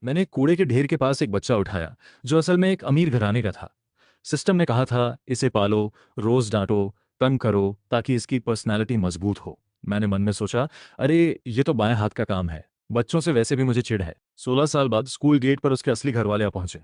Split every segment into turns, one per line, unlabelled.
मैंने कूड़े के ढेर के पास एक बच्चा उठाया जो असल में एक अमीर घराने का था। सिस्टम ने कहा था इसे पालो, रोज डांटो, तंग करो ताकि इसकी पर्सनैलिटी मजबूत हो। मैंने मन में सोचा, अरे ये तो बाएं हाथ का काम है, बच्चों से वैसे भी मुझे चिढ़ है। 16 साल बाद स्कूल गेट पर उसके असली घरवाले आ पहुंचे।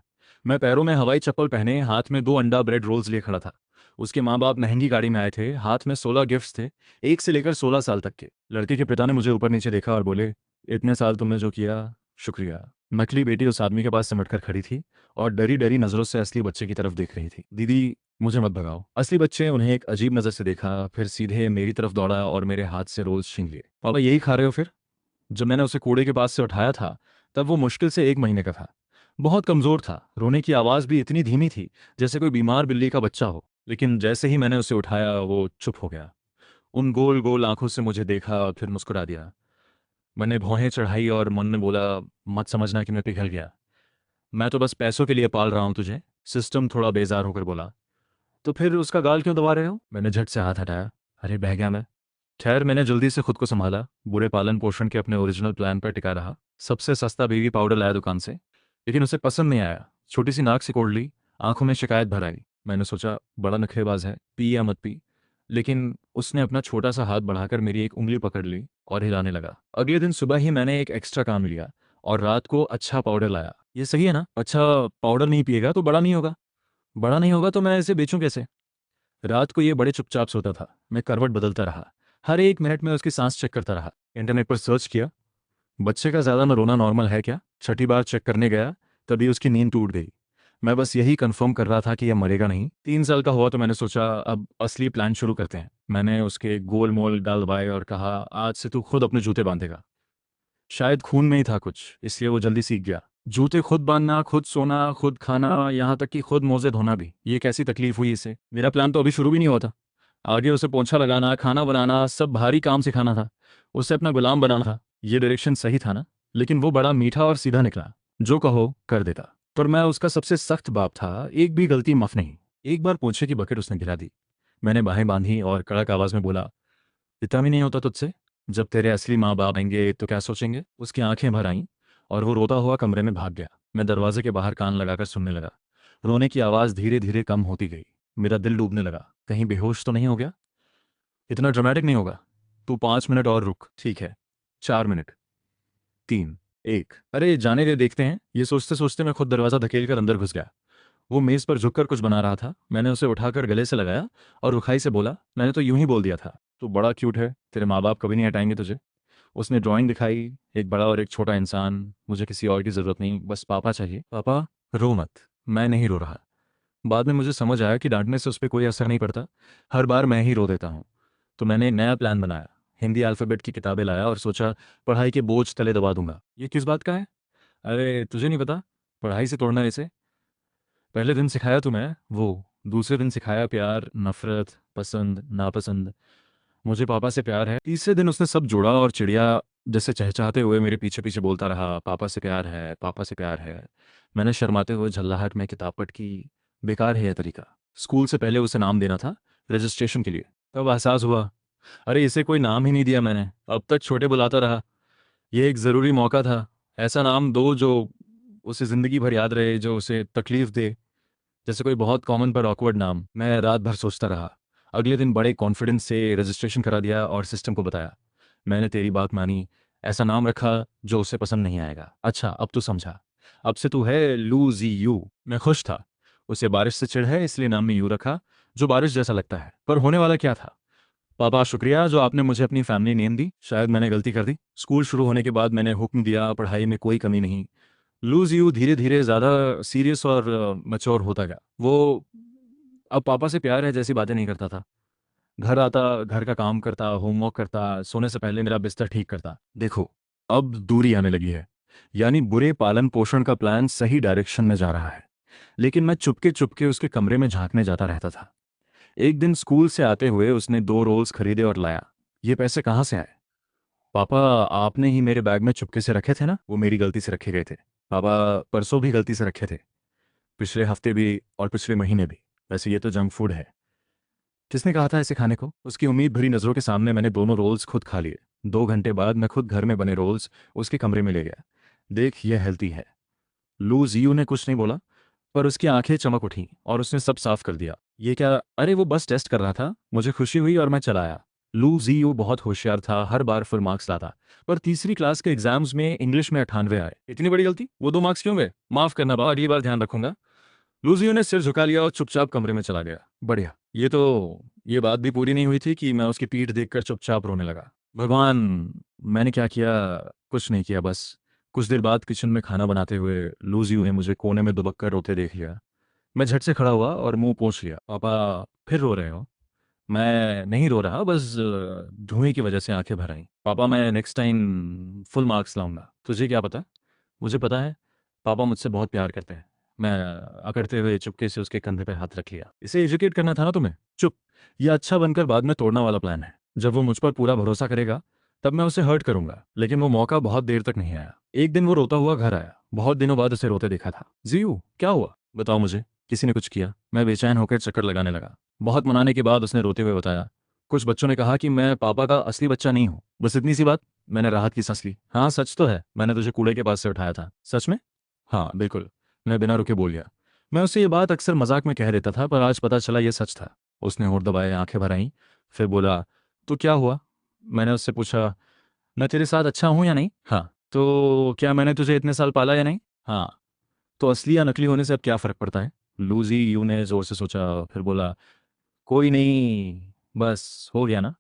मैं पैरों में हवाई चप्पल पहने हाथ में 2 अंडा ब्रेड रोल्स लिए खड़ा था। उसके माँ बाप महंगी गाड़ी में आए थे, हाथ में 16 गिफ्ट्स थे, 1 से लेकर 16 साल तक के। लड़के के पिता ने मुझे ऊपर नीचे देखा और बोले, इतने साल तुमने जो किया, शुक्रिया। नकली बेटी उस आदमी के पास सिमट कर खड़ी थी और डरी डरी नजरों से असली बच्चे की तरफ देख रही थी। दीदी, मुझे मत भगाओ। असली बच्चे उन्हें एक अजीब नजर से देखा, फिर सीधे मेरी तरफ दौड़ा और मेरे हाथ से रोल्स छीन लिए। पापा यही खा रहे हो फिर? जब मैंने उसे कूड़े के पास से उठाया था तब वो मुश्किल से 1 महीने का था। बहुत कमजोर था, रोने की आवाज़ भी इतनी धीमी थी जैसे कोई बीमार बिल्ली का बच्चा हो। लेकिन जैसे ही मैंने उसे उठाया वो चुप हो गया। उन गोल गोल आंखों से मुझे देखा और फिर मुस्कुरा दिया। मैंने भौहें चढ़ाई और मन में बोला, मत समझना कि मैं पिघल गया। मैं तो बस पैसों के लिए पाल रहा हूं तुझे। सिस्टम थोड़ा बेजार होकर बोला, तो फिर उसका गाल क्यों दबा रहे हो? मैंने झट से हाथ हटाया। अरे बह गया मैं। खैर, मैंने जल्दी से खुद को संभाला, बुरे पालन पोषण के अपने ओरिजिनल प्लान पर टिका रहा। सबसे सस्ता बेबी पाउडर लाया दुकान से, लेकिन उसे पसंद नहीं आया। छोटी सी नाक सिकोड़ ली, आंखों में शिकायत भर आई। मैंने सोचा, बड़ा नखरेबाज है, पी या मत पी। लेकिन उसने अपना छोटा सा हाथ बढ़ाकर मेरी एक उंगली पकड़ ली और हिलाने लगा। अगले दिन सुबह ही मैंने एक एक्स्ट्रा काम लिया और रात को अच्छा पाउडर लाया। ये सही है ना? अच्छा, पाउडर नहीं पिएगा तो बड़ा नहीं होगा। बड़ा नहीं होगा तो मैं इसे बेचूं कैसे? रात को ये बड़े चुपचाप सोता था। मैं करवट बदलता रहा, हर 1 मिनट में उसकी सांस चेक करता रहा। इंटरनेट पर सर्च किया, बच्चे का ज़्यादा न रोना नॉर्मल है क्या। छठी बार चेक करने गया तभी उसकी नींद टूट गई। मैं बस यही कंफर्म कर रहा था कि यह मरेगा नहीं। 3 साल का हुआ तो मैंने सोचा, अब असली प्लान शुरू करते हैं। मैंने उसके गोल मोल डाल दबाए और कहा, आज से तू खुद अपने जूते बांधेगा। शायद खून में ही था कुछ, इसलिए वो जल्दी सीख गया। जूते खुद बांधना, खुद सोना, खुद खाना, यहाँ तक कि खुद मोजे धोना भी। ये कैसी तकलीफ हुई इसे? मेरा प्लान तो अभी शुरू भी नहीं हुआ था। आगे उसे पोंछा लगाना, खाना बनाना, सब भारी काम सिखाना था। उसे अपना गुलाम बनाना था। ये डायरेक्शन सही था ना? लेकिन वो बड़ा मीठा और सीधा निकला, जो कहो कर देता। पर मैं उसका सबसे सख्त बाप था, एक भी गलती माफ नहीं। एक बार पोंछे की बकेट उसने गिरा दी। मैंने बाहें बांधी और कड़क आवाज में बोला, इतना भी नहीं होता तुझसे? जब तेरे असली माँ बाप आएंगे तो क्या सोचेंगे? उसकी आंखें भर आईं और वो रोता हुआ कमरे में भाग गया। मैं दरवाजे के बाहर कान लगाकर सुनने लगा। रोने की आवाज़ धीरे धीरे कम होती गई। मेरा दिल डूबने लगा, कहीं बेहोश तो नहीं हो गया? इतना ड्रामेटिक नहीं होगा। तू 5 मिनट और रुक। ठीक है। 4 मिनट। 3, 1। अरे जाने दे, देखते हैं। ये सोचते सोचते मैं खुद दरवाज़ा धकेल कर अंदर घुस गया। वो मेज़ पर झुककर कुछ बना रहा था। मैंने उसे उठाकर गले से लगाया और रुखाई से बोला, मैंने तो यूं ही बोल दिया था, तू बड़ा क्यूट है, तेरे माँ बाप कभी नहीं हटाएंगे तुझे। उसने ड्राइंग दिखाई, एक बड़ा और एक छोटा इंसान। मुझे किसी और की ज़रूरत नहीं, बस पापा चाहिए। पापा, रो मत। मैं नहीं रो रहा। बाद में मुझे समझ आया कि डांटने से उस पर कोई असर नहीं पड़ता, हर बार मैं ही रो देता हूँ। तो मैंने एक नया प्लान बनाया। हिंदी अल्फ़ाबेट की किताबें लाया और सोचा, पढ़ाई के बोझ तले दबा दूंगा। ये किस बात का है? अरे तुझे नहीं पता? पढ़ाई से तोड़ना इसे। पहले दिन सिखाया तुम्हें वो, दूसरे दिन सिखाया प्यार, नफरत, पसंद, नापसंद। मुझे पापा से प्यार है। तीसरे दिन उसने सब जोड़ा और चिड़िया जैसे चहचहाते हुए मेरे पीछे पीछे बोलता रहा, पापा से प्यार है, पापा से प्यार है। मैंने शर्माते हुए झल्लाहट में किताब पट की। बेकार है यह तरीका। स्कूल से पहले उसे नाम देना था, रजिस्ट्रेशन के लिए। तब एहसास हुआ, अरे इसे कोई नाम ही नहीं दिया मैंने। अब तक छोटे बुलाता रहा। ये एक ज़रूरी मौका था। ऐसा नाम दो जो उसे ज़िंदगी भर याद रहे, जो उसे तकलीफ दे। जैसे कोई बहुत कॉमन पर ऑकवर्ड नाम। मैं रात भर सोचता रहा। अगले दिन बड़े कॉन्फिडेंस से रजिस्ट्रेशन करा दिया और सिस्टम को बताया, मैंने तेरी बात मानी, ऐसा नाम रखा जो उसे पसंद नहीं आएगा। अच्छा अब तू समझा, अब से तू है लूजी यू। मैं खुश था। उसे बारिश से चिढ़ है इसलिए नाम में यू रखा, जो बारिश जैसा लगता है। पर होने वाला क्या था? पापा शुक्रिया जो आपने मुझे अपनी फैमिली नेम दी। शायद मैंने गलती कर दी। स्कूल शुरू होने के बाद मैंने हुक्म दिया, पढ़ाई में कोई कमी नहीं। लूज यू धीरे धीरे ज़्यादा सीरियस और मैच्योर होता गया। वो अब पापा से प्यार है जैसी बातें नहीं करता था। घर आता, घर का काम करता, होमवर्क करता, सोने से पहले मेरा बिस्तर ठीक करता। देखो, अब दूरी आने लगी है। यानी बुरे पालन पोषण का प्लान सही डायरेक्शन में जा रहा है। लेकिन मैं चुपके चुपके उसके कमरे में झांकने जाता रहता था। एक दिन स्कूल से आते हुए उसने 2 रोल्स खरीदे और लाया। ये पैसे कहाँ से आए? पापा, आपने ही मेरे बैग में चुपके से रखे थे ना। वो मेरी गलती से रखे गए थे। पापा, परसों भी गलती से रखे थे, पिछले हफ्ते भी और पिछले महीने भी। वैसे ये तो जंक फूड है। किसने कहा था इसे खाने को? उसकी उम्मीद भरी नज़रों के सामने मैंने दोनों रोल्स खुद खा लिए। 2 घंटे बाद मैं खुद घर में बने रोल्स उसके कमरे में ले गया। देख, यह हेल्दी है। लू जियू ने कुछ नहीं बोला, पर उसकी आंखें चमक उठी और उसने सब साफ कर दिया। ये क्या? अरे वो बस टेस्ट कर रहा था। मुझे खुशी हुई और मैं चला आया। लू जियू बहुत होशियार था, हर बार फुल मार्क्स लाता। पर तीसरी क्लास के एग्जाम्स में इंग्लिश में 98 आए। इतनी बड़ी गलती, वो 2 मार्क्स क्यों गए? माफ करना बाबा, अगली बार ध्यान रखूंगा। लू जियू ने सिर झुका लिया और चुपचाप कमरे में चला गया। बढ़िया। ये बात भी पूरी नहीं हुई थी कि मैं उसकी पीठ देखकर चुपचाप रोने लगा। भगवान, मैंने क्या किया? कुछ नहीं किया, बस। कुछ देर बाद किचन में खाना बनाते हुए लू जियू ने मुझे कोने में दुबक कर रोते देख लिया। मैं झट से खड़ा हुआ और मुंह पोंछ लिया। पापा, फिर रो रहे हो? मैं नहीं रो रहा, बस धुएं की वजह से आंखें भर आई। पापा, मैं नेक्स्ट टाइम फुल मार्क्स लाऊंगा। तुझे क्या पता? मुझे पता है। पापा मुझसे बहुत प्यार करते हैं। मैं अकड़ते हुए चुपके से उसके कंधे पे हाथ रख लिया। इसे एजुकेट करना था ना तुम्हें? चुप। यह अच्छा बनकर बाद में तोड़ना वाला प्लान है। जब वो मुझ पर पूरा भरोसा करेगा तब मैं उसे हर्ट करूंगा। लेकिन वो मौका बहुत देर तक नहीं आया। एक दिन वो रोता हुआ घर आया। बहुत दिनों बाद उसे रोते देखा था। जियू, क्या हुआ? बताओ मुझे। किसी ने कुछ किया? मैं बेचैन होकर चक्कर लगाने लगा। बहुत मनाने के बाद उसने रोते हुए बताया, कुछ बच्चों ने कहा कि मैं पापा का असली बच्चा नहीं हूँ। बस इतनी सी बात। मैंने राहत की सांस ली। हाँ, सच तो है, मैंने तुझे कूड़े के पास से उठाया था। सच में? हाँ, बिल्कुल। मैं बिना रुके बोल गया। मैं उसे ये बात अक्सर मजाक में कह देता था, पर आज पता चला ये सच था। उसने होंठ दबाए, आंखें भर आईं। फिर बोला, तो क्या हुआ? मैंने उससे पूछा, मैं तेरे साथ अच्छा हूँ या नहीं? हाँ। तो क्या मैंने तुझे इतने साल पाला या नहीं? हाँ। तो असली या नकली होने से अब क्या फ़र्क पड़ता है? लूजी यू ने ज़ोर से सोचा, फिर बोला, कोई नहीं, बस हो गया ना।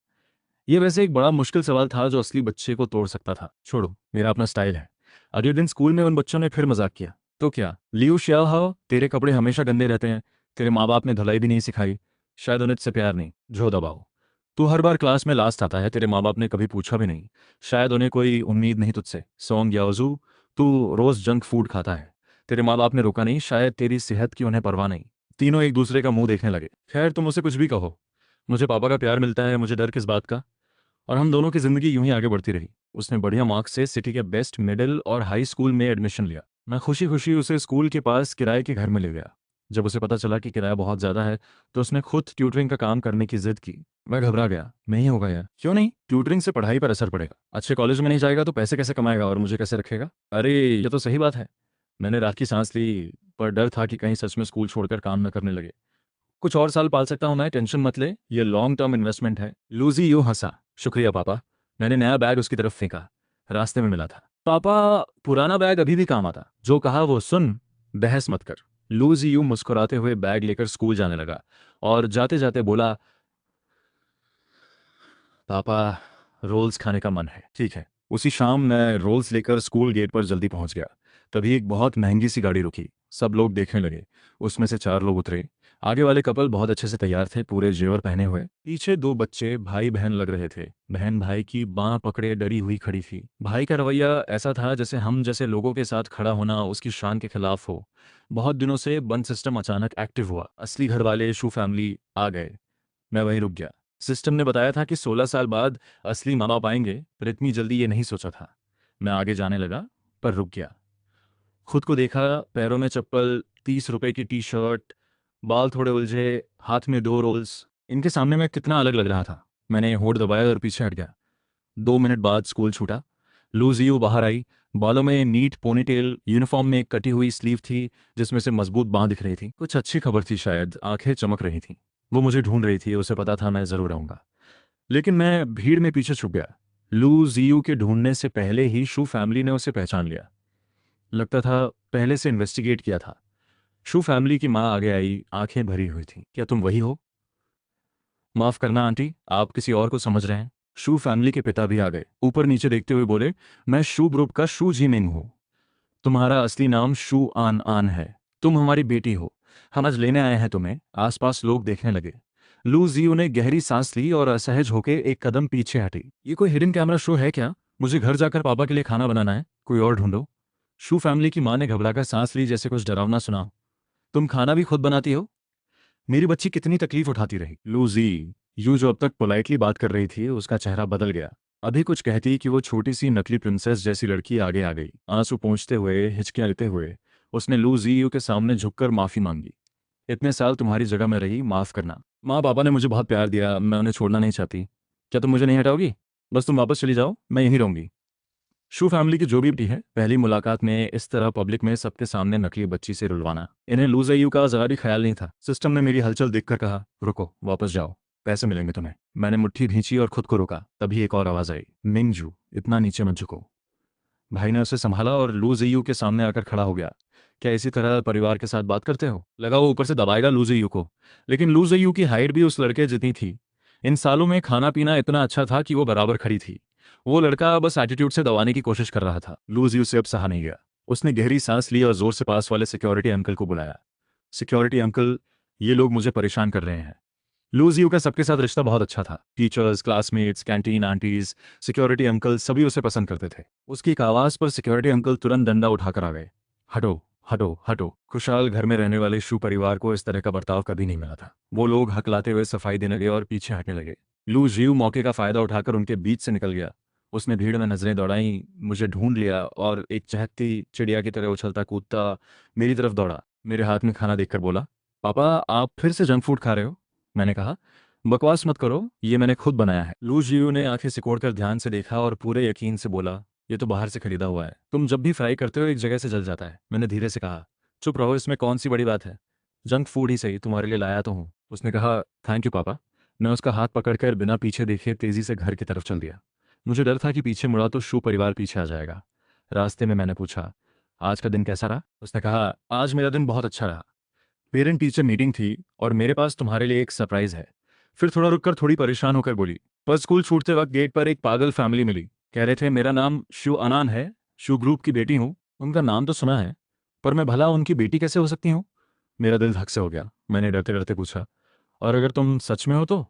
ये वैसे एक बड़ा मुश्किल सवाल था जो असली बच्चे को तोड़ सकता था। छोड़ो, मेरा अपना स्टाइल है। अगले दिन स्कूल में उन बच्चों ने फिर मजाक किया। तो क्या लियू श्याओ, तेरे कपड़े हमेशा गंदे रहते हैं। तेरे माँ बाप ने धुलाई भी नहीं सिखाई। शायद उन्हें तुझसे प्यार नहीं। जो दबाओ। तू हर बार क्लास में लास्ट आता है, तेरे माँ बाप ने कभी पूछा भी नहीं। शायद उन्हें कोई उम्मीद नहीं तुझसे। सोंग याओजू, तू रोज जंक फूड खाता है। तेरे माँ बाप ने रोका नहीं, शायद तेरी सेहत की उन्हें परवाह नहीं। तीनों एक दूसरे का मुंह देखने लगे। खैर, तुम उसे कुछ भी कहो, मुझे पापा का प्यार मिलता है, मुझे डर किस बात का। और हम दोनों की जिंदगी यूं ही आगे बढ़ती रही। उसने बढ़िया मार्क्स से सिटी के बेस्ट मिडिल और हाई स्कूल में एडमिशन लिया। मैं खुशी खुशी उसे स्कूल के पास किराए के घर में ले गया। जब उसे पता चला कि किराया बहुत ज़्यादा है तो उसने खुद ट्यूटरिंग का काम करने की जिद की। मैं घबरा गया। नहीं होगा यार। क्यों नहीं? ट्यूटरिंग से पढ़ाई पर असर पड़ेगा। अच्छे कॉलेज में नहीं जाएगा तो पैसे कैसे कमाएगा और मुझे कैसे रखेगा? अरे, ये तो सही बात है। मैंने रात की सांस ली, पर डर था कि कहीं सच में स्कूल छोड़कर काम न करने लगे। कुछ और साल पाल सकता हूं मैं, टेंशन मत ले, ये लॉन्ग टर्म इन्वेस्टमेंट है। लूजी यूं हंसा। शुक्रिया पापा। मैंने नया बैग उसकी तरफ फेंका। रास्ते में मिला था। पापा, पुराना बैग अभी भी काम आता। जो कहा वो सुन, बहस मत कर। लूजी यूं मुस्कुराते हुए बैग लेकर स्कूल जाने लगा और जाते जाते बोला, पापा, रोल्स खाने का मन है। ठीक है। उसी शाम मैं रोल्स लेकर स्कूल गेट पर जल्दी पहुंच गया। तभी एक बहुत महंगी सी गाड़ी रुकी। सब लोग देखने लगे। उसमें से 4 लोग उतरे। आगे वाले कपल बहुत अच्छे से तैयार थे, पूरे जेवर पहने हुए। पीछे 2 बच्चे भाई बहन लग रहे थे। बहन भाई की बाँ पकड़े डरी हुई खड़ी थी। भाई का रवैया ऐसा था जैसे हम जैसे लोगों के साथ खड़ा होना उसकी शान के खिलाफ हो। बहुत दिनों से बंद सिस्टम अचानक एक्टिव हुआ। असली घर वाले शू फैमिली आ गए। मैं वहीं रुक गया। सिस्टम ने बताया था कि 16 साल बाद असली माँ बाप आएंगे, पर इतनी जल्दी ये नहीं सोचा था। मैं आगे जाने लगा, पर रुक गया। खुद को देखा, पैरों में चप्पल, 30 रुपए की टी शर्ट, बाल थोड़े उलझे, हाथ में 2 रोल्स। इनके सामने मैं कितना अलग लग रहा था। मैंने होठ दबाया और पीछे हट गया। 2 मिनट बाद स्कूल छूटा। लूजियो बाहर आई। बालों में नीट पोनीटेल, यूनिफॉर्म में एक कटी हुई स्लीव थी जिसमें से मजबूत बांह दिख रही थी। कुछ अच्छी खबर थी शायद। आंखें चमक रही थी। वो मुझे ढूंढ रही थी, उसे पता था मैं जरूर आऊंगा। लेकिन मैं भीड़ में पीछे छुप गया। लू जियू के ढूंढने से पहले ही शू फैमिली ने उसे पहचान लिया। लगता था पहले से इन्वेस्टिगेट किया था। शू फैमिली की माँ आगे आई, आंखें भरी हुई थी। क्या तुम वही हो? माफ करना आंटी, आप किसी और को समझ रहे हैं। शू फैमिली के पिता भी आ गए। ऊपर नीचे देखते हुए बोले, मैं शू ग्रुप का शू जिमिंग हूँ। तुम्हारा असली नाम शू आन आन है। तुम हमारी बेटी हो। हम आज लेने आए हैं तुम्हें। आसपास लोग देखने लगे। लू जियो ने गहरी सांस ली और असहज होकर एक कदम पीछे हटी। ये कोई हिडन कैमरा शो है क्या? मुझे घर जाकर पापा के लिए खाना बनाना है, कोई और ढूंढो। शू फैमिली की माँ ने घबराकर सांस ली, जैसे कुछ डरावना सुना। तुम खाना भी खुद बनाती हो? मेरी बच्ची कितनी तकलीफ उठाती रही। लूजी यू जो अब तक पोलाइटली बात कर रही थी, उसका चेहरा बदल गया। अभी कुछ कहती कि वो छोटी सी नकली प्रिंसेस जैसी लड़की आगे आ गई। आंसू पोंछते हुए, हिचकियां लेते हुए उसने लूजी यू के सामने झुककर माफी मांगी। इतने साल तुम्हारी जगह में रही, माफ करना। माँ पापा ने मुझे बहुत प्यार दिया, मैं उन्हें छोड़ना नहीं चाहती। क्या तुम मुझे नहीं हटाओगी? बस तुम वापस चली जाओ, मैं यहीं रहूंगी। शू फैमिली की जो भी बेटी है, पहली मुलाकात में इस तरह पब्लिक में सबके सामने नकली बच्ची से रुलवाना, इन्हें लूज आयु का जरा भी ख्याल नहीं था। सिस्टम ने मेरी हलचल देखकर कहा, रुको, वापस जाओ, पैसे मिलेंगे तुम्हें। मैंने मुट्ठी भींची और खुद को रोका। तभी एक और आवाज आई, मिंगजू, इतना नीचे मत झुको। भाई ने उसे संभाला और लू ज़ियू के सामने आकर खड़ा हो गया। क्या इसी तरह परिवार के साथ बात करते हो? लगा वो ऊपर से दबाएगा लू ज़ियू को, लेकिन लू ज़ियू की हाइट भी उस लड़के जितनी थी। इन सालों में खाना पीना इतना अच्छा था कि वो बराबर खड़ी थी। वो लड़का बस एटीट्यूड से दबाने की कोशिश कर रहा था। लू ज़ियू से अब सहा नहीं गया। उसने गहरी सांस ली और जोर से पास वाले सिक्योरिटी अंकल को बुलाया। सिक्योरिटी अंकल, ये लोग मुझे परेशान कर रहे हैं। लूजियो का सबके साथ रिश्ता बहुत अच्छा था। Teachers, classmates, canteen aunties, security uncle सभी उसे पसंद करते थे। उसकी एक आवाज पर सिक्योरिटी अंकल तुरंत डंडा उठाकर आ गए। हटो, हटो, हटो। खुशहाल घर में रहने वाले शू परिवार को इस तरह का बर्ताव कभी नहीं मिला था। वो लोग हकलाते हुए सफाई देने लगे और पीछे हटने लगे। लू जियू मौके का फायदा उठाकर उनके बीच से निकल गया। उसने भीड़ में नजरें दौड़ाई, मुझे ढूंढ लिया और एक चहकती चिड़िया की तरह उछलता कूदता मेरी तरफ दौड़ा। मेरे हाथ में खाना देखकर बोला, पापा, आप फिर से जंक फूड खा रहे हो? मैंने कहा, बकवास मत करो, ये मैंने खुद बनाया है। लू जियू ने आंखें सिकोड़कर ध्यान से देखा और पूरे यकीन से बोला, ये तो बाहर से खरीदा हुआ है। तुम जब भी फ्राई करते हो एक जगह से जल जाता है। मैंने धीरे से कहा, चुप रहो, इसमें कौन सी बड़ी बात है? जंक फूड ही सही, तुम्हारे लिए लाया तो हूँ। उसने कहा, थैंक यू पापा। मैं उसका हाथ पकड़कर बिना पीछे देखे तेजी से घर की तरफ चल दिया। मुझे डर था कि पीछे मुड़ा तो शू परिवार पीछे आ जाएगा। रास्ते में मैंने पूछा, आज का दिन कैसा रहा? उसने कहा, आज मेरा दिन बहुत अच्छा रहा। पेरेंट टीचर मीटिंग थी और मेरे पास तुम्हारे लिए एक सरप्राइज है। फिर थोड़ा रुककर थोड़ी परेशान होकर बोली, पर स्कूल छूटते वक्त गेट पर एक पागल फैमिली मिली। कह रहे थे मेरा नाम शू अनान है, शू ग्रुप की बेटी हूँ। उनका नाम तो सुना है, पर मैं भला उनकी बेटी कैसे हो सकती हूँ? मेरा दिल धक से हो गया। मैंने डरते डरते पूछा, और अगर तुम सच में हो तो?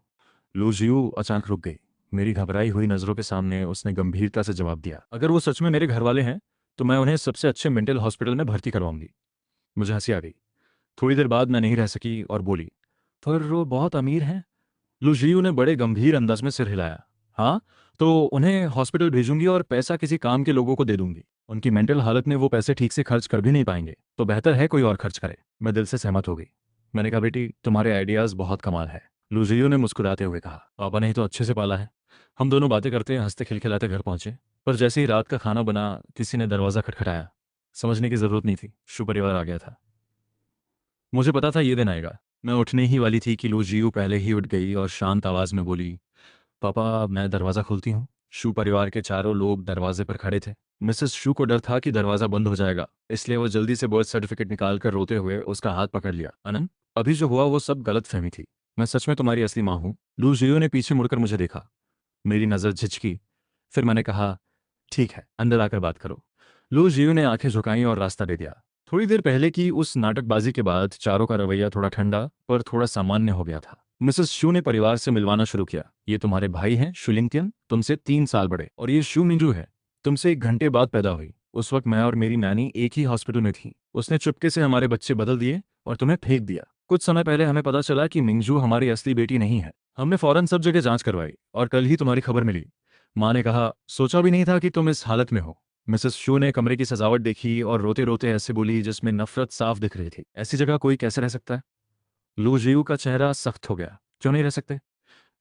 लू जियू अचानक रुक गई। मेरी घबराई हुई नजरों के सामने उसने गंभीरता से जवाब दिया, अगर वो सच में मेरे घर वाले हैं तो मैं उन्हें सबसे अच्छे मेंटल हॉस्पिटल में भर्ती करवाऊंगी। मुझे हंसी आ गई। थोड़ी देर बाद मैं नहीं रह सकी और बोली, पर वो बहुत अमीर हैं। लुजियो ने बड़े गंभीर अंदाज में सिर हिलाया। हाँ, तो उन्हें हॉस्पिटल भेजूंगी और पैसा किसी काम के लोगों को दे दूंगी। उनकी मेंटल हालत में वो पैसे ठीक से खर्च कर भी नहीं पाएंगे, तो बेहतर है कोई और खर्च करे। मैं दिल से सहमत हो गई। मैंने कहा, बेटी, तुम्हारे आइडियाज बहुत कमाल है। लुजियो ने मुस्कुराते हुए कहा, पापा ने ही तो अच्छे से पाला है। हम दोनों बातें करते हंसते खिलखिलाते घर पहुंचे। पर जैसे ही रात का खाना बना, किसी ने दरवाजा खटखटाया। समझने की जरूरत नहीं थी, शु परिवार आ गया था। मुझे पता था ये दिन आएगा। मैं उठने ही वाली थी कि लू जियू पहले ही उठ गई और शांत आवाज में बोली, पापा, मैं दरवाज़ा खोलती हूँ। शू परिवार के चारों लोग दरवाजे पर खड़े थे। मिसेस शू को डर था कि दरवाज़ा बंद हो जाएगा, इसलिए वो जल्दी से बर्थ सर्टिफिकेट निकाल कर रोते हुए उसका हाथ पकड़ लिया। अनंत, अभी जो हुआ वो सब गलत फहमी थी। मैं सच में तुम्हारी असली माँ हूँ। लू जियो ने पीछे मुड़कर मुझे देखा। मेरी नज़र झिझकी। फिर मैंने कहा, ठीक है, अंदर आकर बात करो। लू जियो ने आंखें झुकाई और रास्ता दे दिया। थोड़ी देर पहले की उस नाटकबाजी के बाद चारों का रवैया थोड़ा ठंडा पर थोड़ा सामान्य हो गया था। मिसेस शू ने परिवार से मिलवाना शुरू किया। ये तुम्हारे भाई हैं शुलिंगटियन, तुमसे 3 साल बड़े, और ये शू मिंजू है, तुमसे 1 घंटे बाद पैदा हुई। उस वक्त मैं और मेरी नैनी एक ही हॉस्पिटल में थी। उसने चुपके से हमारे बच्चे बदल दिए और तुम्हें फेंक दिया। कुछ समय पहले हमें पता चला कि मिंजू हमारी असली बेटी नहीं है। हमने फौरन सब जगह जांच करवाई और कल ही तुम्हारी खबर मिली। माँ ने कहा, सोचा भी नहीं था कि तुम इस हालत में हो। मिसेस शू ने कमरे की सजावट देखी और रोते रोते ऐसे बोली जिसमें नफरत साफ दिख रही थी, ऐसी जगह कोई कैसे रह सकता है? लू जियू का चेहरा सख्त हो गया। क्यों नहीं रह सकते?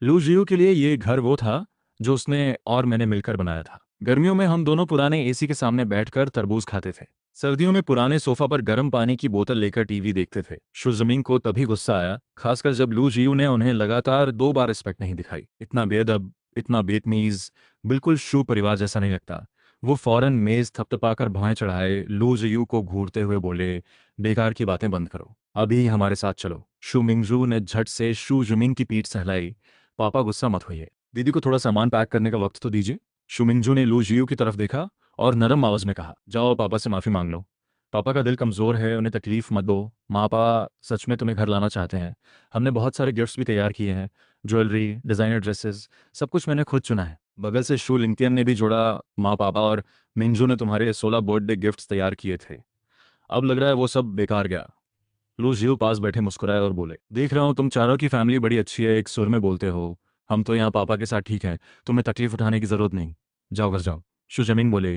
लू जियू के लिए ये घर वो था जो उसने और मैंने मिलकर बनाया था। गर्मियों में हम दोनों पुराने एसी के सामने बैठकर तरबूज खाते थे। सर्दियों में पुराने सोफा पर गर्म पानी की बोतल लेकर टीवी देखते थे। शुजमीन को तभी गुस्सा आया, खासकर जब लू जियू ने उन्हें लगातार 2 बार रिस्पेक्ट नहीं दिखाई। इतना बेअदब, इतना बेतमीज, बिल्कुल शू परिवार जैसा नहीं लगता। वो फौरन मेज थपथपाकर भौएं चढ़ाए लू जियू को घूरते हुए बोले, बेकार की बातें बंद करो, अभी हमारे साथ चलो। शू मिंगजू ने झट से शू जुमिंग की पीठ सहलाई। पापा, गुस्सा मत होइए, दीदी को थोड़ा सामान पैक करने का वक्त तो दीजिए। शू मिंगजू ने लू जियू की तरफ देखा और नरम आवाज में कहा, जाओ पापा से माफी मांग लो। पापा का दिल कमजोर है, उन्हें तकलीफ मत दो। पापा सच में तुम्हें घर लाना चाहते हैं। हमने बहुत सारे गिफ्ट्स भी तैयार किए हैं, ज्वेलरी, डिजाइनर ड्रेसेस, सब कुछ मैंने खुद चुना है। बगल से शू लिंगटियन ने भी जोड़ा, माँ, पापा और मिंजू ने तुम्हारे 16 बर्थडे गिफ्ट्स तैयार किए थे। अब लग रहा है वो सब बेकार गया। लू जियो पास बैठे मुस्कुराए और बोले, देख रहा हूँ तुम चारों की फैमिली बड़ी अच्छी है, एक सुर में बोलते हो। हम तो यहाँ पापा के साथ ठीक हैं, तुम्हें तकलीफ उठाने की जरूरत नहीं। जाओ घर जाओ। शू जमीन बोले,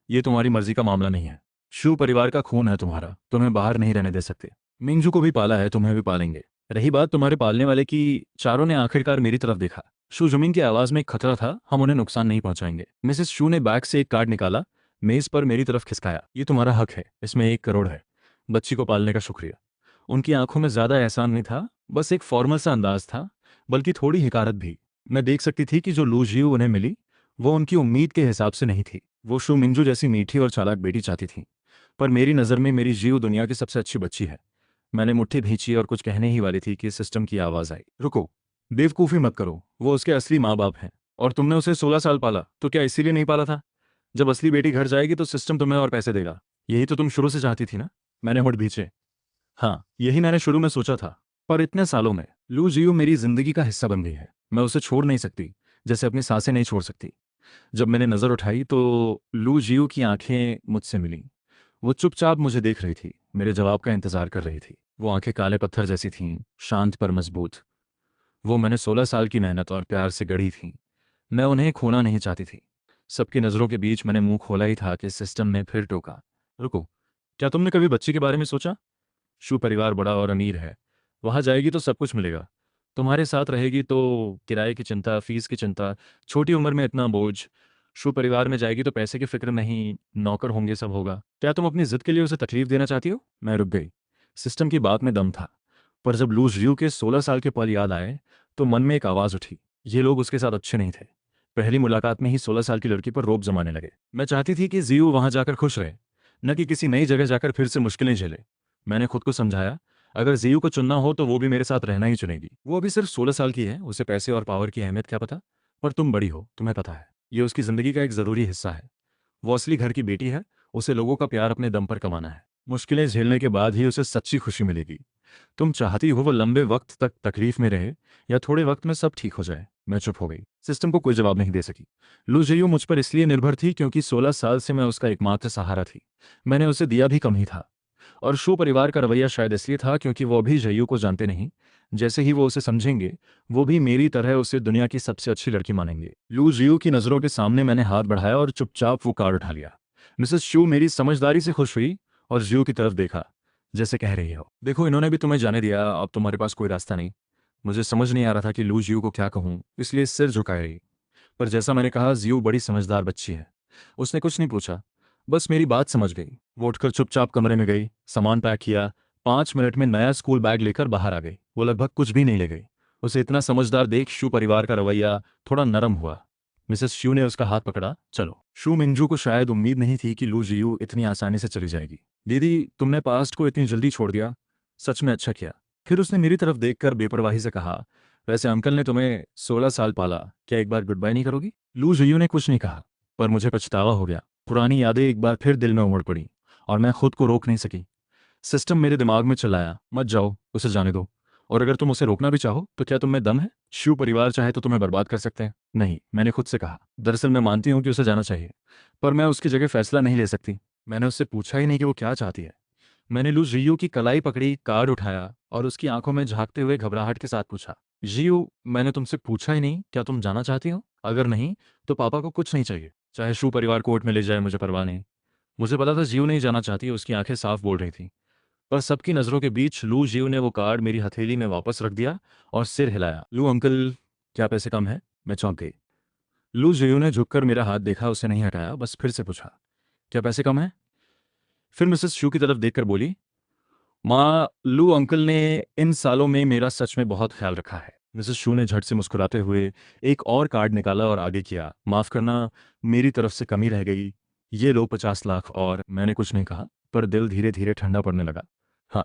ये तुम्हारी मर्जी का मामला नहीं है। शू परिवार का खून है तुम्हारा, तुम्हें बाहर नहीं रहने दे सकते। मिंजू को भी पाला है, तुम्हें भी पालेंगे। रही बात तुम्हारे पालने वाले की, चारों ने आखिरकार मेरी तरफ देखा। शू जुमिंग की आवाज में एक खतरा था, हम उन्हें नुकसान नहीं पहुंचाएंगे। मिसेस शू ने बैग से एक कार्ड निकाला, मेज पर मेरी तरफ खिसकाया। ये तुम्हारा हक है, इसमें 1 करोड़ है। बच्ची को पालने का शुक्रिया। उनकी आंखों में ज्यादा एहसान नहीं था, बस एक फॉर्मल सा अंदाज था, बल्कि थोड़ी हिकारत भी। मैं देख सकती थी कि जो लू जियू उन्हें मिली वो उनकी उम्मीद के हिसाब से नहीं थी। वो शू मिंजू जैसी मीठी और चालाक बेटी चाहती थी, पर मेरी नज़र में मेरी जियू दुनिया की सबसे अच्छी बच्ची है। मैंने मुट्ठी भींची और कुछ कहने ही वाली थी कि सिस्टम की आवाज़ आई, रुको, बेवकूफ़ी मत करो, वो उसके असली माँ बाप हैं। और तुमने उसे 16 साल पाला, तो क्या इसीलिए नहीं पाला था? जब असली बेटी घर जाएगी तो सिस्टम तुम्हें और पैसे देगा। यही तो तुम शुरू से चाहती थी ना? मैंने होठ भींचे। हाँ, यही मैंने शुरू में सोचा था, पर इतने सालों में लू जियो मेरी जिंदगी का हिस्सा बन गई है। मैं उसे छोड़ नहीं सकती, जैसे अपनी सांसें नहीं छोड़ सकती। जब मैंने नज़र उठाई तो लू जियो की आंखें मुझसे मिलीं। वो चुपचाप मुझे देख रही थी, मेरे जवाब का इंतजार कर रही थी। वो आंखें काले पत्थर जैसी थीं, शांत पर मजबूत। वो मैंने 16 साल की मेहनत और प्यार से गढ़ी थी। मैं उन्हें खोना नहीं चाहती थी। सबकी नज़रों के बीच मैंने मुंह खोला ही था कि सिस्टम ने फिर टोका, रुको, क्या तुमने कभी बच्ची के बारे में सोचा? शू परिवार बड़ा और अमीर है। वहाँ जाएगी तो सब कुछ मिलेगा। तुम्हारे साथ रहेगी तो किराए की चिंता, फीस की चिंता, छोटी उम्र में इतना बोझ। शू परिवार में जाएगी तो पैसे की फिक्र नहीं, नौकर होंगे, सब होगा। क्या तुम अपनी जिद के लिए उसे तकलीफ देना चाहती हो? मैं रुक गई। सिस्टम की बात में दम था, पर जब लूज रियू के 16 साल के पल याद आए तो मन में एक आवाज़ उठी, ये लोग उसके साथ अच्छे नहीं थे। पहली मुलाकात में ही 16 साल की लड़की पर रोब जमाने लगे। मैं चाहती थी कि जियू वहां जाकर खुश रहे, न कि किसी नई जगह जाकर फिर से मुश्किलें झेले। मैंने खुद को समझाया, अगर जियू को चुनना हो तो वो भी मेरे साथ रहना ही चुनेगी। वो अभी सिर्फ 16 साल की है, उसे पैसे और पावर की अहमियत क्या पता। पर तुम बड़ी हो, तुम्हें पता है, ये उसकी ज़िंदगी का एक ज़रूरी हिस्सा है। वो असली घर की बेटी है, उसे लोगों का प्यार अपने दम पर कमाना है। मुश्किलें झेलने के बाद ही उसे सच्ची खुशी मिलेगी। तुम चाहती हो वो लंबे वक्त तक तकलीफ में रहे, या थोड़े वक्त में सब ठीक हो जाए? मैं चुप हो गई। सिस्टम को कोई जवाब नहीं दे सकी। लू जियू मुझ पर इसलिए निर्भर थी क्योंकि 16 साल से मैं उसका एकमात्र सहारा थी। मैंने उसे दिया भी कम ही था। और शू परिवार का रवैया शायद इसलिए था क्योंकि वो अभी जयू को जानते नहीं। जैसे ही वो उसे समझेंगे, वो भी मेरी तरह उसे दुनिया की सबसे अच्छी लड़की मानेंगे। लू जियू की नज़रों के सामने मैंने हाथ बढ़ाया और चुपचाप वो कार्ड उठा लिया। मिसेस शू मेरी समझदारी से खुश हुई और जियू की तरफ देखा, जैसे कह रही हो, देखो, इन्होंने भी तुम्हें जाने दिया, अब तुम्हारे पास कोई रास्ता नहीं। मुझे समझ नहीं आ रहा था कि लू जियू को क्या कहूँ, इसलिए सिर झुकाए रही। पर जैसा मैंने कहा, जियू बड़ी समझदार बच्ची है। उसने कुछ नहीं पूछा, बस मेरी बात समझ गई। वो उठकर चुपचाप कमरे में गई, सामान पैक किया, 5 मिनट में नया स्कूल बैग लेकर बाहर आ गई। वो लगभग कुछ भी नहीं ले गई। उसे इतना समझदार देख शू परिवार का रवैया थोड़ा नरम हुआ। मिसेस शू ने उसका हाथ पकड़ा, चलो। शू मिंजू को शायद उम्मीद नहीं थी कि लू जियू इतनी आसानी से चली जाएगी। दीदी, तुमने पास्ट को इतनी जल्दी छोड़ दिया, सच में अच्छा किया। फिर उसने मेरी तरफ देखकर बेपरवाही से कहा, वैसे अंकल ने तुम्हें 16 साल पाला, क्या एक बार गुड बाय नहीं करोगी? लू जियू ने कुछ नहीं कहा, पर मुझे पछतावा हो गया। पुरानी यादें एक बार फिर दिल में उमड़ पड़ी और मैं खुद को रोक नहीं सकी। सिस्टम मेरे दिमाग में चलाया, मत जाओ, उसे जाने दो। और अगर तुम उसे रोकना भी चाहो तो क्या तुम में दम है? शिव परिवार चाहे तो तुम्हें बर्बाद कर सकते हैं। नहीं, मैंने खुद से कहा। दरअसल मैं मानती हूँ कि उसे जाना चाहिए, पर मैं उसकी जगह फैसला नहीं ले सकती। मैंने उससे पूछा ही नहीं कि वो क्या चाहती है। मैंने लू जियो की कलाई पकड़ी, कार्ड उठाया और उसकी आंखों में झांकते हुए घबराहट के साथ पूछा, जियो, मैंने तुमसे पूछा ही नहीं, क्या तुम जाना चाहती हो? अगर नहीं तो पापा को कुछ नहीं चाहिए, चाहे शू परिवार कोर्ट में ले जाए, मुझे परवाह नहीं। मुझे पता था जियो नहीं जाना चाहती, उसकी आंखें साफ बोल रही थीं। पर सबकी नज़रों के बीच लू जियो ने वो कार्ड मेरी हथेली में वापस रख दिया और सिर हिलाया। लू अंकल, क्या पैसे कम है? मैं चौंक गई। लू जियो ने झुककर मेरा हाथ देखा, उसे नहीं हटाया, बस फिर से पूछा, क्या पैसे कम है? फिर मिसेस शू की तरफ देखकर बोली, माँ, लू अंकल ने इन सालों में मेरा सच में बहुत ख्याल रखा है। मिसेस शू ने झट से मुस्कुराते हुए एक और कार्ड निकाला और आगे किया, माफ़ करना, मेरी तरफ से कमी रह गई, ये लो 50 लाख। और मैंने कुछ नहीं कहा, पर दिल धीरे धीरे ठंडा पड़ने लगा। हाँ,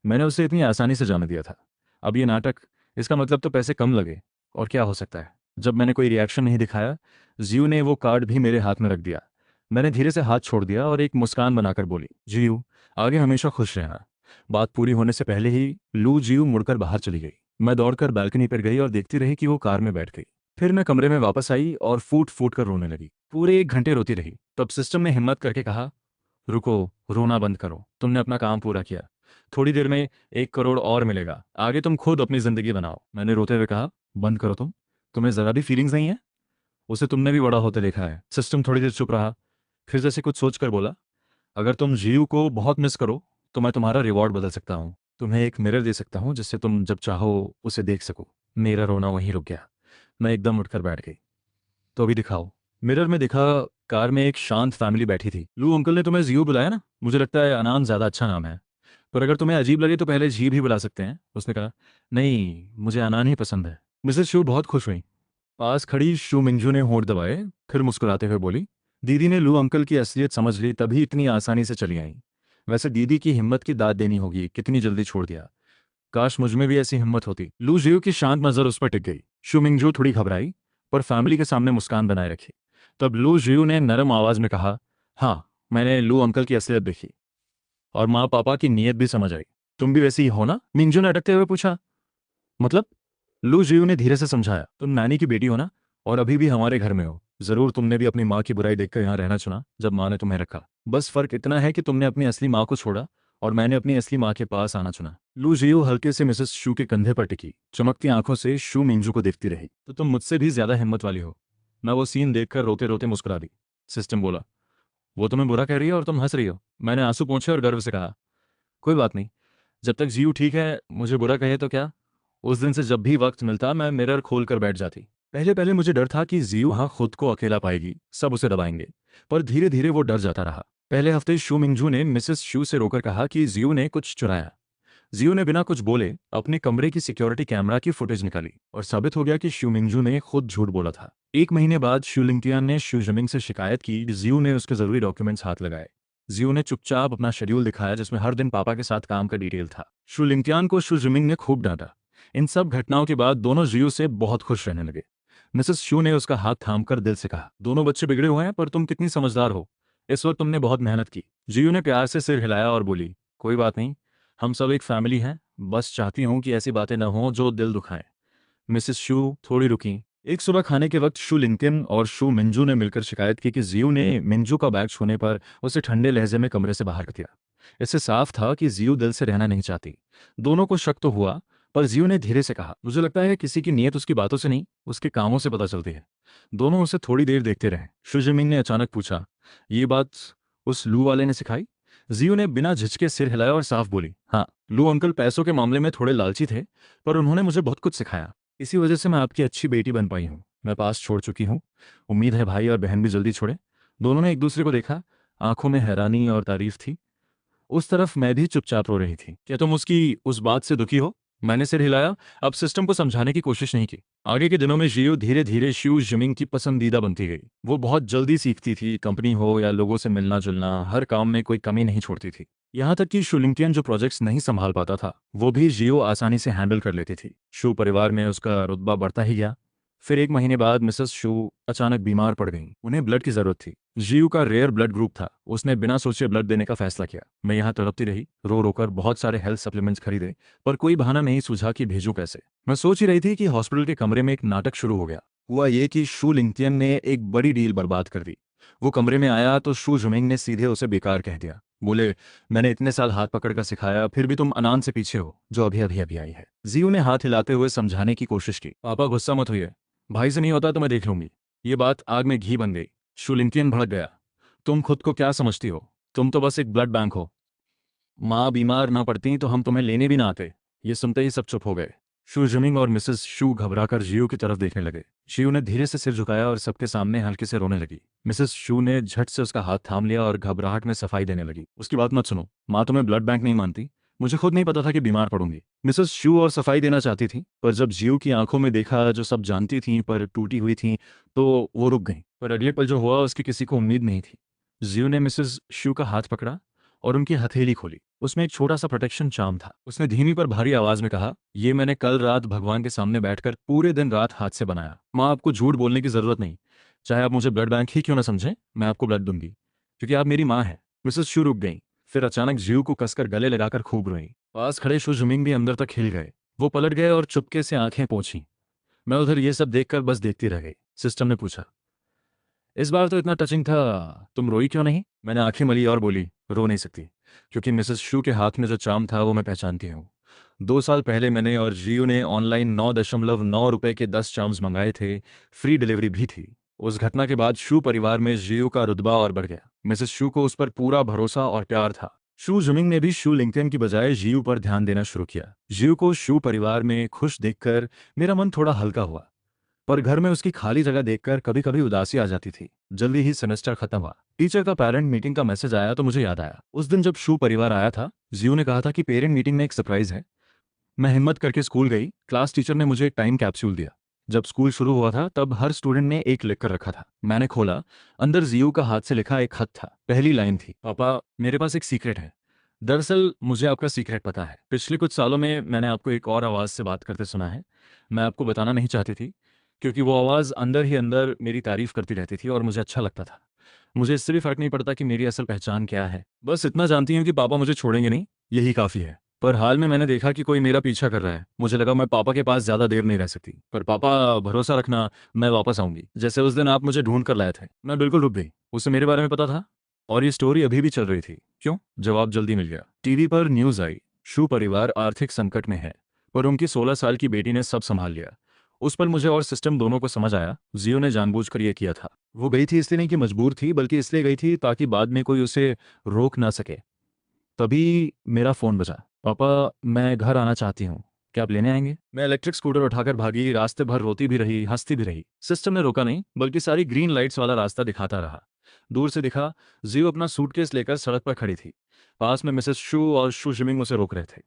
मैंने उसे इतनी आसानी से जाने दिया था। अब ये नाटक, इसका मतलब तो पैसे कम लगे, और क्या हो सकता है? जब मैंने कोई रिएक्शन नहीं दिखाया, जियू ने वो कार्ड भी मेरे हाथ में रख दिया। मैंने धीरे से हाथ छोड़ दिया और एक मुस्कान बनाकर बोली, जियू, आगे हमेशा खुश रहना। बात पूरी होने से पहले ही लू जियू मुड़कर बाहर चली गई। मैं दौड़कर बालकनी पर गई और देखती रही कि वो कार में बैठ गई। फिर मैं कमरे में वापस आई और फूट फूट कर रोने लगी। पूरे 1 घंटे रोती रही। तब सिस्टम ने हिम्मत करके कहा, रुको, रोना बंद करो, तुमने अपना काम पूरा किया। थोड़ी देर में 1 करोड़ और मिलेगा, आगे तुम खुद अपनी जिंदगी बनाओ। मैंने रोते हुए कहा, बंद करो तुम, तुम्हें जरा भी फीलिंग्स नहीं है? उसे तुमने भी बड़ा होते देखा है। सिस्टम थोड़ी देर चुप रहा, फिर जैसे कुछ सोच कर बोला, अगर तुम जियू को बहुत मिस करो तो मैं तुम्हारा रिवॉर्ड बदल सकता हूँ। तुम्हें एक मिरर दे सकता हूँ जिससे तुम जब चाहो उसे देख सको। मेरा रोना वहीं रुक गया। मैं एकदम उठकर बैठ गई। तो अभी दिखाओ। मिरर में दिखा, कार में एक शांत फैमिली बैठी थी। लू, अंकल ने तुम्हें जियो बुलाया ना? मुझे लगता है अनान ज़्यादा अच्छा नाम है, पर अगर तुम्हें अजीब लगे तो पहले जी भी बुला सकते हैं। उसने कहा, नहीं, मुझे अनान ही पसंद है। मिसेस शू बहुत खुश हुई। पास खड़ी शू मिंजू ने होंठ दबाए, फिर मुस्कुराते हुए बोली, दीदी ने लू अंकल की असलियत समझ ली, तभी इतनी आसानी से चली आई। वैसे दीदी की हिम्मत की दाद देनी होगी, कितनी जल्दी छोड़ दिया। काश मुझ में भी ऐसी हिम्मत होती। लू जियो की शांत नजर उस पर टिक गई। शू मिंजू थोड़ी घबराई, पर फैमिली के सामने मुस्कान बनाए रखी। तब लू जियो ने नरम आवाज में कहा, हाँ, मैंने लू अंकल की असलियत देखी और माँ पापा की नीयत भी समझ आई। तुम भी वैसी ही हो ना? मिंजू ने अटकते हुए पूछा। मतलब? लू जियो ने धीरे से समझाया, तुम नानी की बेटी हो ना, और अभी भी हमारे घर में हो। जरूर तुमने भी अपनी माँ की बुराई देखकर यहाँ रहना चुना जब माँ ने तुम्हें रखा। बस फर्क इतना है कि तुमने अपनी असली माँ को छोड़ा और मैंने अपनी असली माँ के पास आना चुना। लू जियो हल्के से मिसेस शू के कंधे पर टिकी, चमकती आंखों से शू मिंजू को देखती रही। तो तुम मुझसे भी ज्यादा हिम्मत वाली हो। मैं वो सीन देखकर रोते रोते मुस्कुरा दी। सिस्टम बोला, वो तुम्हें बुरा कह रही है और तुम हंस रही हो। मैंने आंसू पोंछे और गर्व से कहा, कोई बात नहीं, जब तक जीव ठीक है, मुझे बुरा कहे तो क्या। उस दिन से जब भी वक्त मिलता मैं मिरर खोल कर बैठ जाती। पहले पहले मुझे डर था कि जीव हाँ खुद को अकेला पाएगी, सब उसे दबाएंगे, पर धीरे धीरे वो डर जाता रहा। पहले हफ्ते शू मिंजू ने मिसेस शू से रोकर कहा कि जियो ने कुछ चुराया। जियो ने बिना कुछ बोले अपने कमरे की सिक्योरिटी कैमरा की फुटेज निकाली और साबित हो गया कि शू मिंजू ने खुद झूठ बोला था। एक महीने बाद शू लिंगटियान ने शू जमिंग से शिकायत की कि जियो ने उसके जरूरी डॉक्यूमेंट्स हाथ लगाए। जियो ने चुपचाप अपना शेड्यूल दिखाया जिसमें हर दिन पापा के साथ काम का डिटेल था। शू लिंगटियान को शू जमिंग ने खूब डांटा। इन सब घटनाओं के बाद दोनों जियो से बहुत खुश रहने लगे। मिसेस शू ने उसका हाथ थामकर दिल से कहा, दोनों बच्चे बिगड़े हुए हैं पर तुम कितनी समझदार हो। इस वक्त तुमने बहुत मेहनत की। जियो ने प्यार से सिर हिलाया और बोली, कोई बात नहीं, हम सब एक फैमिली हैं। बस चाहती हूँ कि ऐसी बातें न हों जो दिल दुखाएं। मिसेस शू थोड़ी रुकी। एक सुबह खाने के वक्त शू लिंकन और शू मिंजू ने मिलकर शिकायत की कि जियो ने मिंजू का बैग छूने पर उसे ठंडे लहजे में कमरे से बाहर कर दिया। इससे साफ था कि जियो दिल से रहना नहीं चाहती। दोनों को शक तो हुआ, पर जियो ने धीरे से कहा, मुझे लगता है किसी की नीयत उसकी बातों से नहीं, उसके कामों से पता चलती है। दोनों उसे थोड़ी देर देखते रहे। शू जिमिंग ने अचानक पूछा, ये बात उस लू वाले ने सिखाई? जियो ने बिना झिझके सिर हिलाया और साफ बोली, हाँ, लू अंकल पैसों के मामले में थोड़े लालची थे, पर उन्होंने मुझे बहुत कुछ सिखाया। इसी वजह से मैं आपकी अच्छी बेटी बन पाई हूँ। मैं पास छोड़ चुकी हूँ, उम्मीद है भाई और बहन भी जल्दी छोड़े। दोनों ने एक दूसरे को देखा, आंखों में हैरानी और तारीफ थी। उस तरफ मैं भी चुपचाप रो रही थी। क्या तुम उसकी उस बात से दुखी हो? मैंने सिर हिलाया, अब सिस्टम को समझाने की कोशिश नहीं की। आगे के दिनों में जियो धीरे धीरे शू जिमिंग की पसंदीदा बनती गई। वो बहुत जल्दी सीखती थी, कंपनी हो या लोगों से मिलना जुलना, हर काम में कोई कमी नहीं छोड़ती थी। यहाँ तक कि शू लिंगटियन जो प्रोजेक्ट्स नहीं संभाल पाता था, वो भी जियो आसानी से हैंडल कर लेती थी। शू परिवार में उसका रुतबा बढ़ता ही गया। फिर एक महीने बाद मिसेस शू अचानक बीमार पड़ गईं। उन्हें ब्लड की जरूरत थी। जियो का रेयर ब्लड ग्रुप था। उसने बिना सोचे ब्लड देने का फैसला किया। मैं यहाँ तड़पती रही, रो रोकर बहुत सारे हेल्थ सप्लीमेंट्स खरीदे, पर कोई बहाना नहीं सूझा कि भेजूं कैसे। मैं सोच ही रही थी कि हॉस्पिटल के कमरे में एक नाटक शुरू हो गया। हुआ ये कि शू लिंगटियन ने एक बड़ी डील बर्बाद कर दी। वो कमरे में आया तो शू जुमिंग ने सीधे उसे बेकार कह दिया। बोले, मैंने इतने साल हाथ पकड़कर सिखाया, फिर भी तुम अनान से पीछे हो जो अभी अभी अभी आई है। जियो ने हाथ हिलाते हुए समझाने की कोशिश की, पापा गुस्सा मत हुई, भाई से नहीं होता तो मैं देख लूंगी। ये बात आग में घी बन गई। शू लिंगटियन भड़क गया, तुम खुद को क्या समझती हो? तुम तो बस एक ब्लड बैंक हो। माँ बीमार ना पड़ती तो हम तुम्हें लेने भी ना आते। ये सुनते ही सब चुप हो गए। शू जिमिंग और मिसेस शू घबराकर जियो की तरफ देखने लगे। शिव ने धीरे से सिर झुकाया और सबके सामने हल्के से रोने लगी। मिसेस शू ने झट से उसका हाथ थाम लिया और घबराहट में सफाई देने लगी, उसकी बात मत सुनो, माँ तुम्हें ब्लड बैंक नहीं मानती। मुझे खुद नहीं पता था कि बीमार पड़ूंगी। मिसेस शू और सफाई देना चाहती थी, पर जब जियो की आंखों में देखा जो सब जानती थी पर टूटी हुई थी, तो वो रुक गई। पर अगले पल जो हुआ उसकी किसी को उम्मीद नहीं थी। जियो ने मिसेस शू का हाथ पकड़ा और उनकी हथेली खोली। उसमें एक छोटा सा प्रोटेक्शन चार्म था। उसने धीमी पर भारी आवाज में कहा, ये मैंने कल रात भगवान के सामने बैठकर पूरे दिन रात हाथ से बनाया। माँ, आपको झूठ बोलने की जरूरत नहीं। चाहे आप मुझे ब्लड बैंक ही क्यों ना समझें, मैं आपको ब्लड दूंगी, क्योंकि आप मेरी माँ हैं। मिसेस शू रुक गई, फिर अचानक जियो को कसकर गले लगाकर खूब रोई। पास खड़े शू जुमिंग भी अंदर तक हिल गए। वो पलट गए और चुपके से आंखें पोंछी। मैं उधर ये सब देखकर बस देखती रह गई। सिस्टम ने पूछा, इस बार तो इतना टचिंग था, तुम रोई क्यों नहीं? मैंने आंखें मली और बोली, रो नहीं सकती, क्योंकि मिसेस शू के हाथ में जो चार्म था वो मैं पहचानती हूँ। 2 साल पहले मैंने और जियो ने ऑनलाइन 9.9 रुपए के 10 चार्म्स मंगाए थे, फ्री डिलीवरी भी थी। उस घटना के बाद शू परिवार में जियो का रुतबा और बढ़ गया। मिसेस शू को उस पर पूरा भरोसा और प्यार था। शू जुमिंग ने भी शू लिंकन की बजाय जियू पर ध्यान देना शुरू किया। जियू को शू परिवार में खुश देखकर मेरा मन थोड़ा हल्का हुआ, पर घर में उसकी खाली जगह देखकर कभी कभी उदासी आ जाती थी। जल्दी ही सेमेस्टर खत्म हुआ। टीचर का पेरेंट मीटिंग का मैसेज आया तो मुझे याद आया, उस दिन जब शू परिवार आया था, जियू ने कहा था कि पेरेंट मीटिंग में एक सरप्राइज है। मैं हिम्मत करके स्कूल गई। क्लास टीचर ने मुझे एक टाइम कैप्सूल दिया। जब स्कूल शुरू हुआ था तब हर स्टूडेंट ने एक लिख कर रखा था। मैंने खोला, अंदर जियू का हाथ से लिखा एक खत था। पहली लाइन थी, पापा मेरे पास एक सीक्रेट है। दरअसल मुझे आपका सीक्रेट पता है। पिछले कुछ सालों में मैंने आपको एक और आवाज़ से बात करते सुना है। मैं आपको बताना नहीं चाहती थी, क्योंकि वो आवाज़ अंदर ही अंदर मेरी तारीफ करती रहती थी और मुझे अच्छा लगता था। मुझे इससे भी फर्क नहीं पड़ता कि मेरी असल पहचान क्या है। बस इतना जानती हूँ कि पापा मुझे छोड़ेंगे नहीं, यही काफ़ी है। पर हाल में मैंने देखा कि कोई मेरा पीछा कर रहा है। मुझे लगा मैं पापा के पास ज़्यादा देर नहीं रह सकती। पर पापा भरोसा रखना, मैं वापस आऊंगी। जैसे उस दिन आप मुझे ढूंढ कर लाए थे। मैं बिल्कुल रुक गई। उसे मेरे बारे में पता था और ये स्टोरी अभी भी चल रही थी। क्यों? जवाब जल्दी मिल गया। टीवी पर न्यूज़ आई, शू परिवार आर्थिक संकट में है, पर उनकी 16 साल की बेटी ने सब संभाल लिया। उस पर मुझे और सिस्टम दोनों को समझ आया, जियो ने जानबूझकर यह किया था। वो गई थी इसलिए नहीं कि मजबूर थी, बल्कि इसलिए गई थी ताकि बाद में कोई उसे रोक ना सके। तभी मेरा फ़ोन बजा। पापा, मैं घर आना चाहती हूँ, क्या आप लेने आएंगे? मैं इलेक्ट्रिक स्कूटर उठाकर भागी। रास्ते भर रोती भी रही, हंसती भी रही। सिस्टम ने रोका नहीं, बल्कि सारी ग्रीन लाइट्स वाला रास्ता दिखाता रहा। दूर से दिखा, जियो अपना सूटकेस लेकर सड़क पर खड़ी थी। पास में मिसेस शू और शू जिमिंग उसे रोक रहे थे।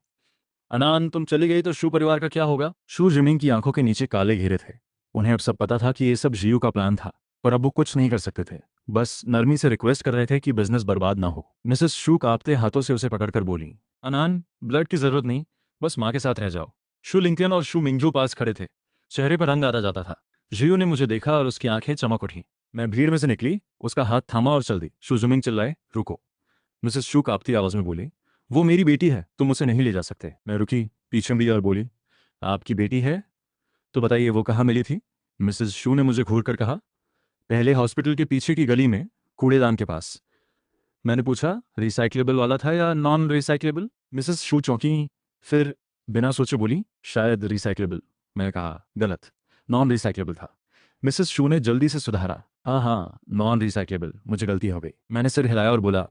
अनान, तुम चली गई तो शू परिवार का क्या होगा? शू जिमिंग की आंखों के नीचे काले घेरे थे। उन्हें अब सब पता था कि ये सब जियो का प्लान था, पर अब वो कुछ नहीं कर सकते थे। बस नरमी से रिक्वेस्ट कर रहे थे कि बिजनेस बर्बाद ना हो। मिसेस शू कांपते हाथों से उसे पकड़कर बोली, अनान, ब्लड की जरूरत नहीं, बस माँ के साथ रह जाओ। शू लिंकन और शू मिंगजू पास खड़े थे। चेहरे पर रंग आता जाता था। जियो ने मुझे देखा और उसकी आंखें चमक उठी। मैं भीड़ में से निकली, उसका हाथ थामा और चल दी। शू जुमिंग चिल्लाए, रुको। मिसेस शू कांपती आवाज में बोली, वो मेरी बेटी है, तुम उसे नहीं ले जा सकते। मैं रुकी, पीछे मुड़ी और बोली, आपकी बेटी है तो बताइए वो कहाँ मिली थी? मिसेस शू ने मुझे घूर कर कहा, पहले हॉस्पिटल के पीछे की गली में, कूड़ेदान के पास। मैंने पूछा, रिसाइक्लेबल वाला था या नॉन रिसाइक्लेबल? मिसेस शू चौंकी, फिर बिना सोचे बोली, शायद रिसाइक्लेबल। मैंने कहा, गलत, नॉन रिसाइक्लेबल था। मिसेस शू ने जल्दी से सुधारा, हाँ हाँ, नॉन रिसाइक्लेबल, मुझे गलती हो गई। मैंने सिर हिलाया और बोला,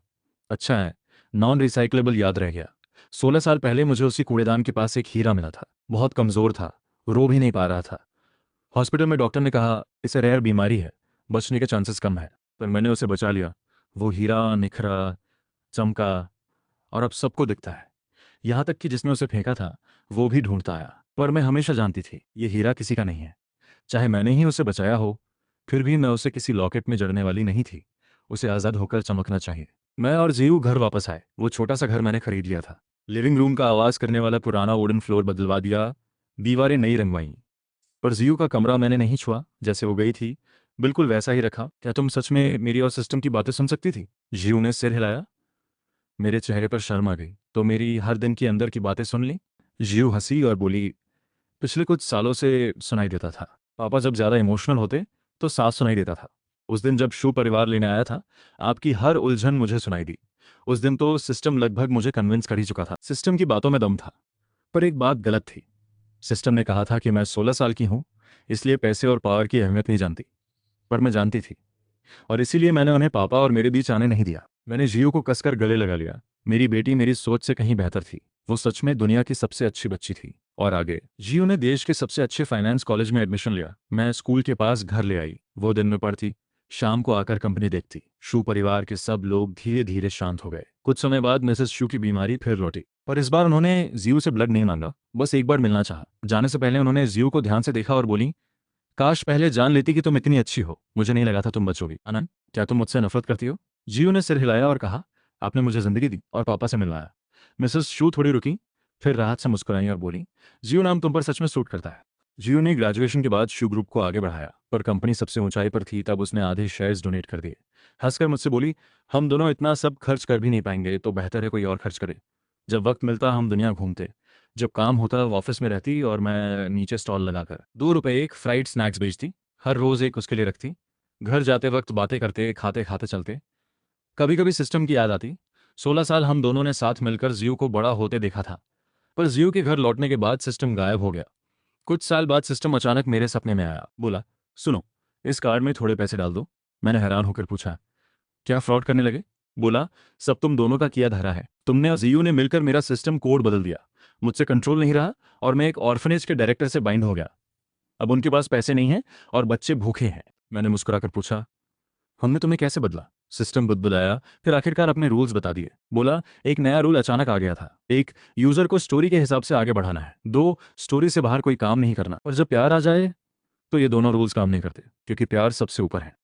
अच्छा है, नॉन रिसाइक्लेबल याद रह गया। 16 साल पहले मुझे उसी कूड़ेदान के पास एक हीरा मिला था। बहुत कमज़ोर था, रो भी नहीं पा रहा था। हॉस्पिटल में डॉक्टर ने कहा, इसे रेयर बीमारी है, बचने के चांसेस कम है। पर मैंने उसे बचा लिया। वो हीरा निखरा, चमका, और अब सबको दिखता है। यहाँ तक कि जिसने उसे फेंका था वो भी ढूंढता आया। पर मैं हमेशा जानती थी ये हीरा किसी का नहीं है। चाहे मैंने ही उसे बचाया हो, फिर भी मैं उसे किसी लॉकेट में जड़ने वाली नहीं थी। उसे आज़ाद होकर चमकना चाहिए। मैं और जीव घर वापस आए। वो छोटा सा घर मैंने खरीद लिया था। लिविंग रूम का आवाज़ करने वाला पुराना वुडन फ्लोर बदलवा दिया, दीवारें नई रंगवाई। पर जियो का कमरा मैंने नहीं छुआ, जैसे वो गई थी बिल्कुल वैसा ही रखा। क्या तुम सच में मेरी और सिस्टम की बातें सुन सकती थी? जियो ने सिर हिलाया। मेरे चेहरे पर शर्म आ गई। तो मेरी हर दिन की अंदर की बातें सुन ली? जियो हंसी और बोली, पिछले कुछ सालों से सुनाई देता था। पापा जब ज़्यादा इमोशनल होते तो साफ सुनाई देता था। उस दिन जब शू परिवार लेने आया था, आपकी हर उलझन मुझे सुनाई दी। उस दिन तो सिस्टम लगभग मुझे कन्विंस कर ही चुका था। सिस्टम की बातों में दम था, पर एक बात गलत थी। सिस्टम ने कहा था कि मैं 16 साल की हूँ, इसलिए पैसे और पावर की अहमियत नहीं जानती। पर मैं जानती थी, और इसीलिए मैंने उन्हें पापा और मेरे बीच आने नहीं दिया। मैंने जियो को कसकर गले लगा लिया। मेरी बेटी मेरी सोच से कहीं बेहतर थी। वो सच में दुनिया की सबसे अच्छी बच्ची थी। और आगे जियो ने देश के सबसे अच्छे फाइनेंस कॉलेज में एडमिशन लिया। मैं स्कूल के पास घर ले आई। वो दिन में पढ़ती, शाम को आकर कंपनी देखती। शू परिवार के सब लोग धीरे धीरे शांत हो गए। कुछ समय बाद मिसेस शू की बीमारी फिर लौटी, पर इस बार उन्होंने जियो से ब्लड नहीं मांगा, बस एक बार मिलना चाहा। जाने से पहले उन्होंने जियो को ध्यान से देखा और बोली, काश पहले जान लेती कि तुम इतनी अच्छी हो। मुझे नहीं लगा था तुम बचोगी। अनंत, क्या तुम मुझसे नफरत करती हो? जियो ने सिर हिलाया और कहा, आपने मुझे जिंदगी दी और पापा से मिलवाया। मिसेस शू थोड़ी रुकी, फिर राहत से मुस्कुराई और बोली, जियो नाम तुम पर सच में सूट करता है। जियो ने ग्रेजुएशन के बाद शू ग्रुप को आगे बढ़ाया, पर कंपनी सबसे ऊंचाई पर थी तब उसने आधे शेयर्स डोनेट कर दिए। हंसकर मुझसे बोली, हम दोनों इतना सब खर्च कर भी नहीं पाएंगे, तो बेहतर है कोई और खर्च करे। जब वक्त मिलता हम दुनिया घूमते, जब काम होता वो ऑफिस में रहती और मैं नीचे स्टॉल लगाकर 2 रुपए एक फ्राइड स्नैक्स बेचती। हर रोज एक उसके लिए रखती। घर जाते वक्त बातें करते खाते खाते चलते। कभी कभी सिस्टम की याद आती। 16 साल हम दोनों ने साथ मिलकर जियो को बड़ा होते देखा था। पर जियो के घर लौटने के बाद सिस्टम गायब हो गया। कुछ साल बाद सिस्टम अचानक मेरे सपने में आया। बोला, सुनो, इस कार्ड में थोड़े पैसे डाल दो। मैंने हैरान होकर पूछा, क्या फ्रॉड करने लगे? बोला, सब तुम दोनों का किया धरा है। तुमने और जीयू ने मिलकर मेरा सिस्टम कोड बदल दिया, मुझसे कंट्रोल नहीं रहा और मैं एक ऑर्फनेज के डायरेक्टर से बाइंड हो गया। अब उनके पास पैसे नहीं हैं और बच्चे भूखे हैं। मैंने मुस्कुराकर पूछा, हमने तुम्हें कैसे बदला? सिस्टम बुदबुदाया, फिर आखिरकार अपने रूल्स बता दिए। बोला, एक नया रूल अचानक आ गया था। एक, यूजर को स्टोरी के हिसाब से आगे बढ़ाना है। दो, स्टोरी से बाहर कोई काम नहीं करना। और जब प्यार आ जाए तो ये दोनों रूल्स काम नहीं करते, क्योंकि प्यार सबसे ऊपर है।